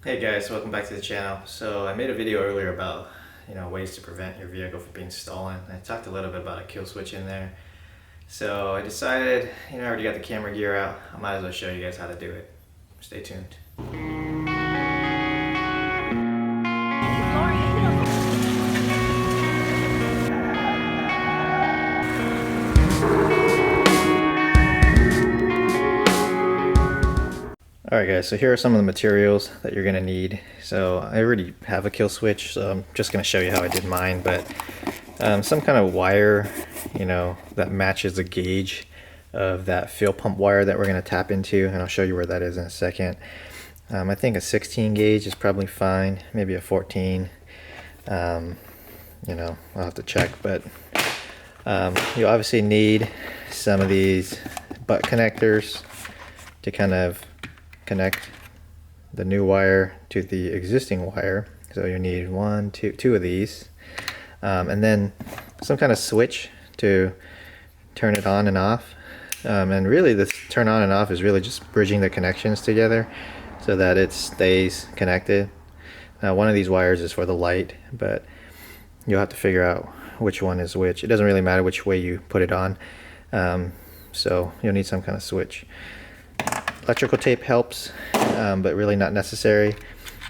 Hey guys, welcome back to the channel. So I made a video earlier about ways to prevent your vehicle from being stolen. I talked a little bit about a kill switch in there. So I decided, I already got the camera gear out. I might as well show you guys how to do it. Stay tuned. Alright guys, so here are some of the materials that you're going to need. So I already have a kill switch, so I'm just going to show you how I did mine, but some kind of wire, that matches the gauge of that fuel pump wire that we're going to tap into, and I'll show you where that is in a second. I think a 16 gauge is probably fine, maybe a 14. I'll have to check, but you obviously need some of these butt connectors to kind of connect the new wire to the existing wire. So you need two of these, and then some kind of switch to turn it on and off. And really this turn on and off is really just bridging the connections together so that it stays connected. Now one of these wires is for the light, but you'll have to figure out which one is which. It doesn't really matter which way you put it on, so you'll need some kind of switch. Electrical tape helps, but really not necessary.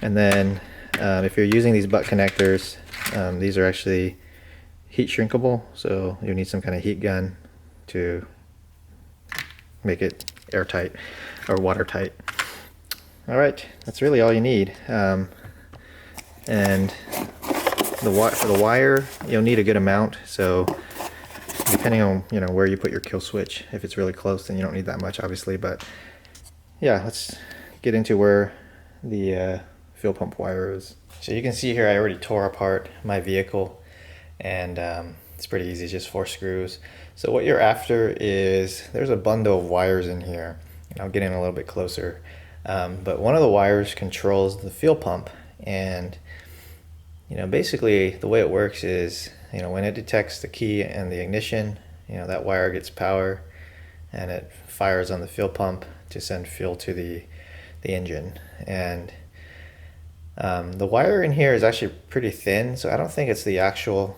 And then if you're using these butt connectors, these are actually heat shrinkable, so you need some kind of heat gun to make it airtight or watertight. Alright, that's really all you need. And for the wire, you'll need a good amount, so depending on where you put your kill switch. If it's really close, then you don't need that much, obviously, but yeah, let's get into where the fuel pump wire is. So you can see here I already tore apart my vehicle, and it's pretty easy, just 4 screws. So what you're after is, there's a bundle of wires in here, and I'll get in a little bit closer, but one of the wires controls the fuel pump. And basically the way it works is, when it detects the key and the ignition, that wire gets power and it fires on the fuel pump to send fuel to the engine. And the wire in here is actually pretty thin, so I don't think it's the actual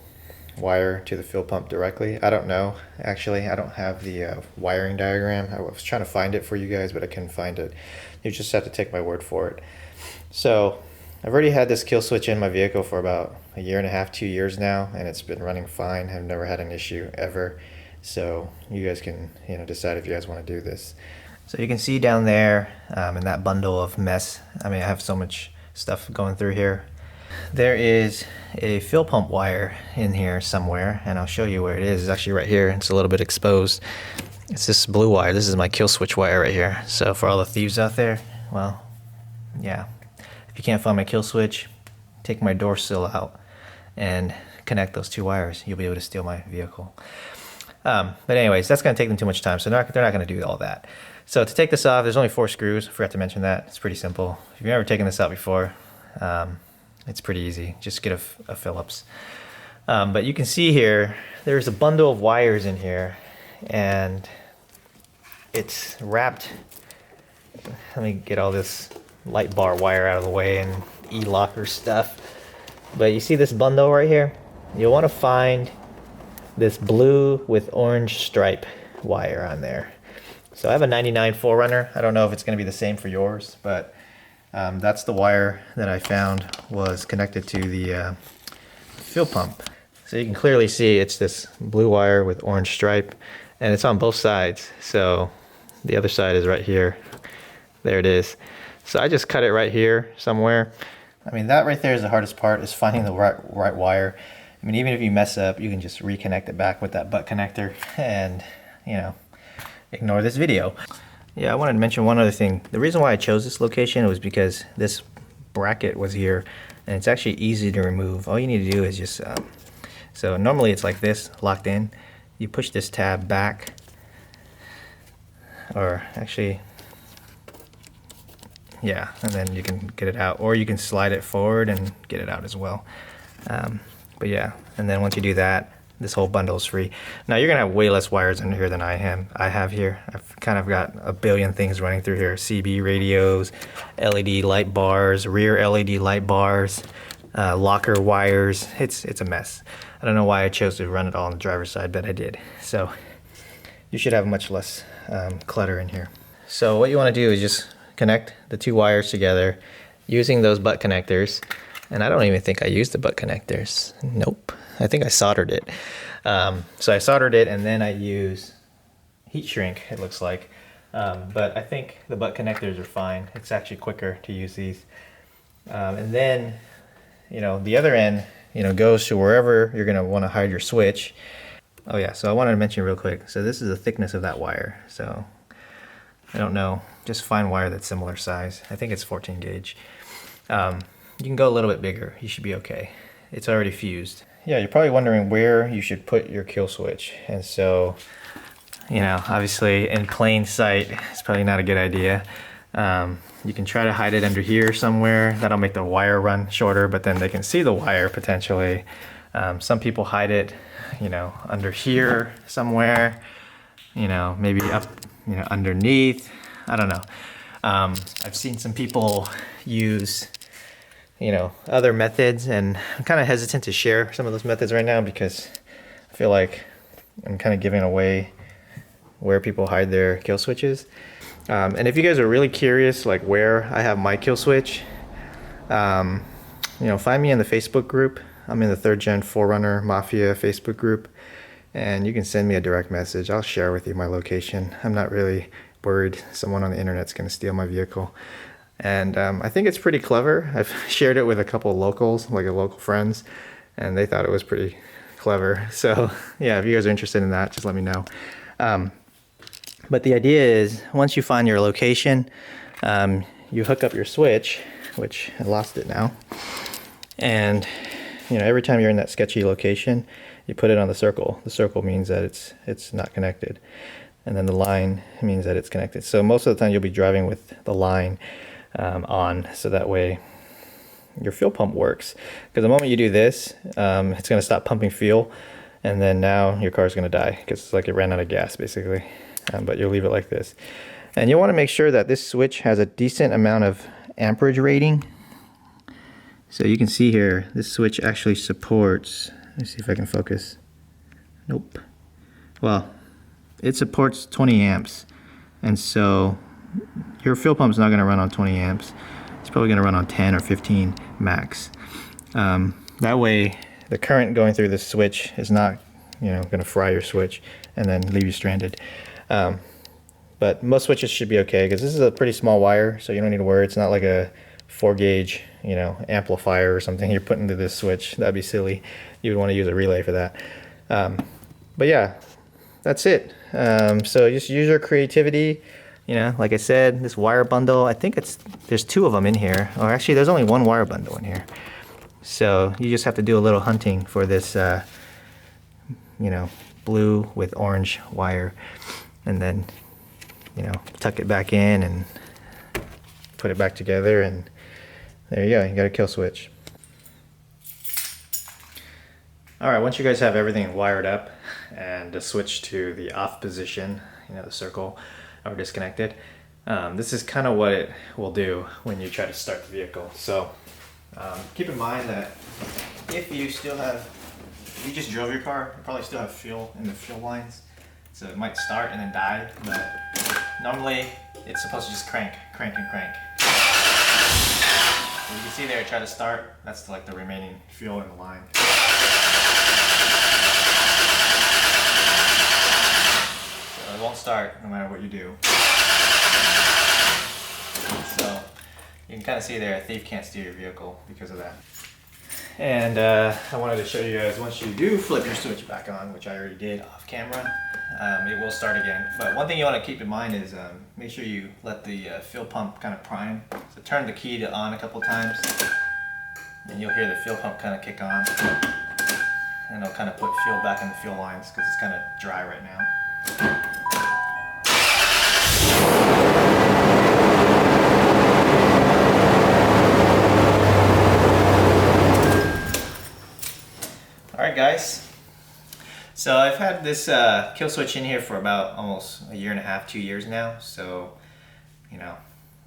wire to the fuel pump directly. I don't know, actually. I don't have the wiring diagram. I was trying to find it for you guys, but I couldn't find it. You just have to take my word for it. So I've already had this kill switch in my vehicle for about 1.5 to 2 years now, and it's been running fine. I've never had an issue ever. So you guys can decide if you guys want to do this. So you can see down there in that bundle of mess, I have so much stuff going through here. There is a fuel pump wire in here somewhere, and I'll show you where it is. It's actually right here. It's a little bit exposed. It's this blue wire. This is my kill switch wire right here. So for all the thieves out there, well, yeah. If you can't find my kill switch, take my door sill out and connect those 2 wires. You'll be able to steal my vehicle. But anyways, that's going to take them too much time, so they're not going to do all that. So to take this off, there's only 4 screws. I forgot to mention that. It's pretty simple. If you've never taken this out before, it's pretty easy. Just get a Phillips. But you can see here, there's a bundle of wires in here, and it's wrapped. Let me get all this light bar wire out of the way and e-locker stuff. But you see this bundle right here? You'll want to find this blue with orange stripe wire on there. So I have a 99 4Runner. I don't know if it's going to be the same for yours, but that's the wire that I found was connected to the fuel pump. So you can clearly see it's this blue wire with orange stripe, and it's on both sides. So the other side is right here. There it is. So I just cut it right here somewhere. That right there is the hardest part, is finding the right wire. Even if you mess up, you can just reconnect it back with that butt connector and, ignore this video. Yeah, I wanted to mention one other thing. The reason why I chose this location was because this bracket was here, and it's actually easy to remove. All you need to do is just, so normally it's like this, locked in. You push this tab back, or actually, yeah, and then you can get it out, or you can slide it forward and get it out as well. But yeah, and then once you do that, this whole bundle is free. Now you're gonna have way less wires under here than I have here. I've kind of got a billion things running through here: CB radios, LED light bars, rear LED light bars, locker wires. It's a mess. I don't know why I chose to run it all on the driver's side, but I did. So you should have much less clutter in here. So what you want to do is just connect the two wires together using those butt connectors. And I don't even think I used the butt connectors. Nope. I think I soldered it. So I soldered it, and then I use heat shrink, it looks like. But I think the butt connectors are fine. It's actually quicker to use these. And then, you know, the other end, you know, goes to wherever you're gonna wanna hide your switch. Oh yeah, so I wanted to mention real quick. So this is the thickness of that wire. So I don't know, just find wire that's similar size. I think it's 14 gauge. You can go a little bit bigger, you should be okay. It's already fused. Yeah, you're probably wondering where you should put your kill switch. And so, you know, obviously in plain sight, it's probably not a good idea. You can try to hide it under here somewhere. That'll make the wire run shorter, but then they can see the wire potentially. Some people hide it, you know, under here somewhere, you know, maybe up, you know, underneath. I don't know. I've seen some people use, you know, other methods, and I'm kind of hesitant to share some of those methods right now because I feel like I'm kind of giving away where people hide their kill switches. And if you guys are really curious, like where I have my kill switch, you know, find me in the Facebook group. I'm in the 3rd Gen 4Runner Mafia Facebook group, and you can send me a direct message. I'll share with you my location. I'm not really worried someone on the internet's going to steal my vehicle. And I think it's pretty clever. I've shared it with a couple of locals, like local friends, and they thought it was pretty clever. So yeah, if you guys are interested in that, just let me know. But the idea is, once you find your location, you hook up your switch, which I lost it now. And you know, every time you're in that sketchy location, you put it on the circle. The circle means that it's not connected. And then the line means that it's connected. So most of the time you'll be driving with the line on, so that way your fuel pump works. Because the moment you do this, it's going to stop pumping fuel, and then now your car's going to die because it's like it ran out of gas basically. But you'll leave it like this, and you'll want to make sure that this switch has a decent amount of amperage rating. So you can see here, this switch actually supports, let me see if I can focus. Nope. Well, it supports 20 amps, and so your fuel pump is not going to run on 20 amps. It's probably going to run on 10 or 15 max. That way the current going through this switch is not, you know, going to fry your switch and then leave you stranded. But most switches should be okay because this is a pretty small wire, so you don't need to worry. It's not like a 4 gauge, you know, amplifier or something you're putting into this switch. That'd be silly. You would want to use a relay for that. But yeah, that's it. So just use your creativity. You know, like I said, this wire bundle, I think there's 2 of them in here. Or actually, there's only 1 wire bundle in here. So you just have to do a little hunting for this, you know, blue with orange wire. And then, you know, tuck it back in and put it back together, and there you go, you got a kill switch. Alright, once you guys have everything wired up and the switch to the off position, you know, the circle, or disconnected, this is kind of what it will do when you try to start the vehicle. So keep in mind that if you just drove your car, you probably still have fuel in the fuel lines. So it might start and then die, but normally it's supposed to just crank. So you can see there, try to start, that's like the remaining fuel in the line. So it won't start no matter what you do. So you can kind of see there, a thief can't steal your vehicle because of that. And I wanted to show you guys, once you do flip your switch back on, which I already did off camera, it will start again. But one thing you want to keep in mind is make sure you let the fuel pump kind of prime. So turn the key to on a couple times, and you'll hear the fuel pump kind of kick on. And it'll kind of put fuel back in the fuel lines because it's kind of dry right now. Alright guys, So I've had this kill switch in here for about almost a year and a half, 2 years now. So, you know,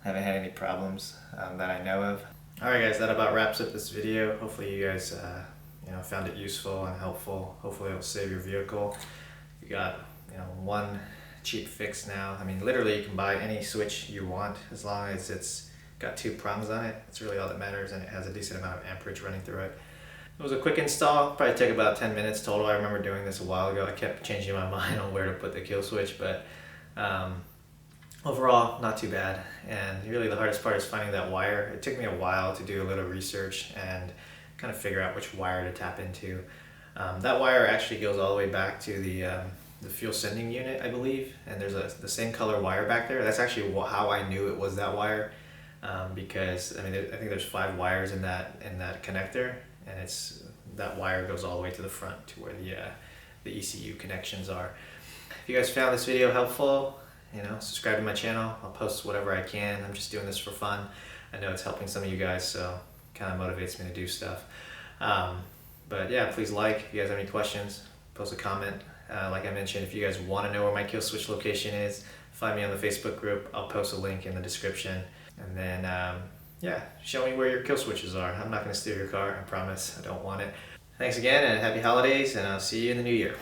haven't had any problems that I know of. Alright guys, that about wraps up this video. Hopefully you guys found it useful and helpful. Hopefully it'll save your vehicle. You got one cheap fix now. I mean, literally you can buy any switch you want as long as it's got 2 prongs on it. That's really all that matters, and it has a decent amount of amperage running through it. It was a quick install, probably took about 10 minutes total. I remember doing this a while ago. I kept changing my mind on where to put the kill switch, but overall, not too bad. And really the hardest part is finding that wire. It took me a while to do a little research and kind of figure out which wire to tap into. That wire actually goes all the way back to the fuel sending unit, I believe, and there's the same color wire back there. That's actually how I knew it was that wire, because I mean I think there's 5 wires in that connector, and that wire goes all the way to the front to where the ECU connections are. If you guys found this video helpful, subscribe to my channel. I'll post whatever I can. I'm just doing this for fun. I know it's helping some of you guys, so it kind of motivates me to do stuff. But yeah, please like. If you guys have any questions, post a comment. Like I mentioned, if you guys want to know where my kill switch location is, find me on the Facebook group. I'll post a link in the description. And then, yeah, show me where your kill switches are. I'm not going to steal your car, I promise. I don't want it. Thanks again, and happy holidays, and I'll see you in the new year.